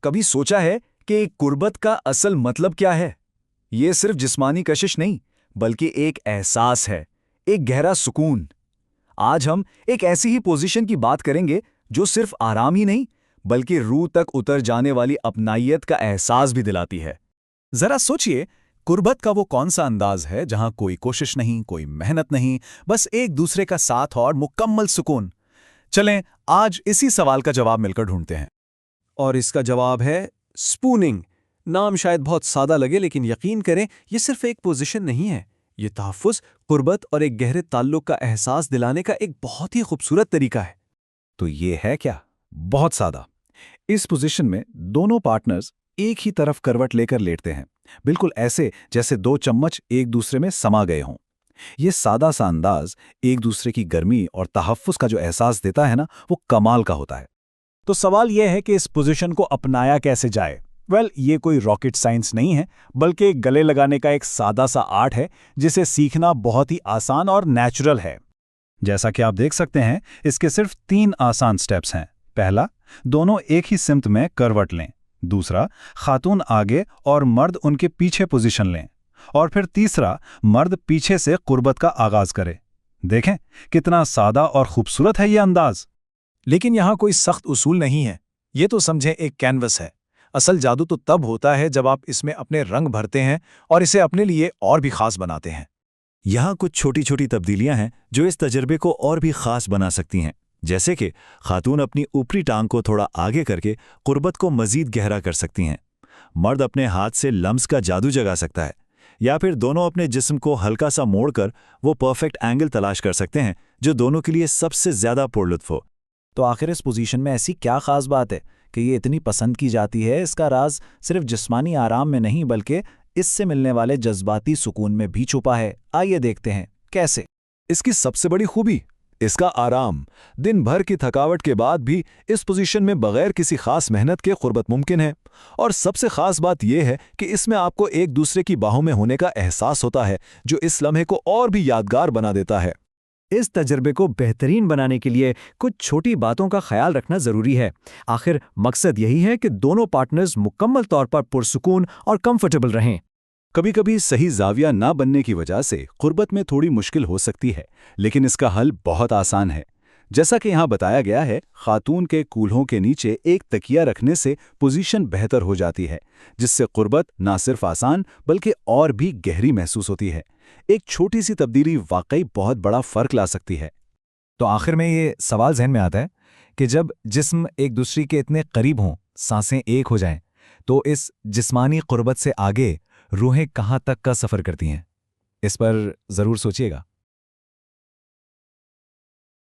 कभी सोचा है कि कुर्बत का असल मतलब क्या है? ये सिर्फ जिस्मानी कशिश नहीं, बल्कि एक एहसास है, एक गहरा सुकून। आज हम एक ऐसी ही पोजीशन की बात करेंगे जो सिर्फ आराम ही नहीं, बल्कि रूह तक उतर जाने वाली अपनाइयत का एहसास भी दिलाती है। जरा सोचिए, कुर्बत का वो कौन सा अंदाज है जहां कोई कोशिश नहीं, कोई मेहनत नहीं, बस एक दूसरे का साथ और मुकम्मल सुकून। चलें आज इसी सवाल का जवाब मिलकर ढूंढते हैं। और इसका जवाब है स्पूनिंग। नाम शायद बहुत सादा लगे, लेकिन यकीन करें ये सिर्फ एक पोजीशन नहीं है। ये तहफ़्फ़ुज़, कुर्बत और एक गहरे ताल्लुक का एहसास दिलाने का एक बहुत ही खूबसूरत तरीका है। तो ये है क्या? बहुत सादा। इस पोजीशन में दोनों पार्टनर्स एक ही तरफ करवट लेकर लेटते हैं, बिल्कुल ऐसे जैसे दो चम्मच एक दूसरे में समा गए हों। ये सादा सा अंदाज एक दूसरे की गर्मी और तहफ़्फ़ुज़ का जो एहसास देता है ना, वो कमाल का होता है। तो सवाल यह है कि इस पोजीशन को अपनाया कैसे जाए। ये कोई रॉकेट साइंस नहीं है, बल्कि गले लगाने का एक सादा सा आर्ट है जिसे सीखना बहुत ही आसान और नेचुरल है। जैसा कि आप देख सकते हैं, इसके सिर्फ 3 आसान स्टेप्स हैं। पहला, दोनों एक ही सिमत में करवट लें। दूसरा, खातून आगे और मर्द उनके पीछे पोजीशन लें। और फिर तीसरा, मर्द पीछे से कुर्बत का आगाज करे। देखें कितना सादा और खूबसूरत है ये अंदाज। लेकिन यहाँ कोई सख्त उसूल नहीं है। ये तो समझें एक कैनवस है। असल जादू तो तब होता है जब आप इसमें अपने रंग भरते हैं और इसे अपने लिए और भी खास बनाते हैं। यहाँ कुछ छोटी छोटी तब्दीलियां हैं जो इस तजर्बे को और भी खास बना सकती हैं। जैसे कि खातून अपनी ऊपरी टांग को थोड़ा आगे करके कुर्बत को मजीद गहरा कर सकती हैं। मर्द अपने हाथ से लम्स का जादू जगा सकता है, या फिर दोनों अपने जिस्म को हल्का सा मोड़कर वो परफेक्ट एंगल तलाश कर सकते हैं जो दोनों के लिए सबसे ज्यादा पुरलुत्फ हो। तो आखिर इस पोजीशन में ऐसी क्या खास बात है कि ये इतनी पसंद की जाती है? इसका राज सिर्फ जिस्मानी आराम में नहीं, बल्कि इससे मिलने वाले जज्बाती सुकून में भी छुपा है। आइए देखते हैं कैसे। इसकी सबसे बड़ी खूबी इसका आराम। दिन भर की थकावट के बाद भी इस पोजीशन में बगैर किसी खास मेहनत के कुर्बत मुमकिन है। और सबसे खास बात यह है कि इसमें आपको एक दूसरे की बाहों में होने का एहसास होता है, जो इस लम्हे को और भी यादगार बना देता है। इस तजर्बे को बेहतरीन बनाने के लिए कुछ छोटी बातों का ख्याल रखना ज़रूरी है। आखिर मकसद यही है कि दोनों पार्टनर्स मुकम्मल तौर पर पुरसुकून और कंफर्टेबल रहें। कभी कभी सही जाविया ना बनने की वजह से कुर्बत में थोड़ी मुश्किल हो सकती है, लेकिन इसका हल बहुत आसान है। जैसा कि यहाँ बताया गया है, खातून के कूल्हों के नीचे एक तकिया रखने से पोजीशन बेहतर हो जाती है, जिससे कुर्बत ना सिर्फ आसान बल्कि और भी गहरी महसूस होती है। एक छोटी सी तब्दीली वाकई बहुत बड़ा फर्क ला सकती है। तो आखिर में ये सवाल जहन में आता है कि जब जिस्म एक दूसरे के इतने करीब हों, सांसें एक हो जाएं, तो इस जिस्मानी कुर्बत से आगे रूहें कहाँ तक का सफ़र करती हैं? इस पर ज़रूर सोचिएगा।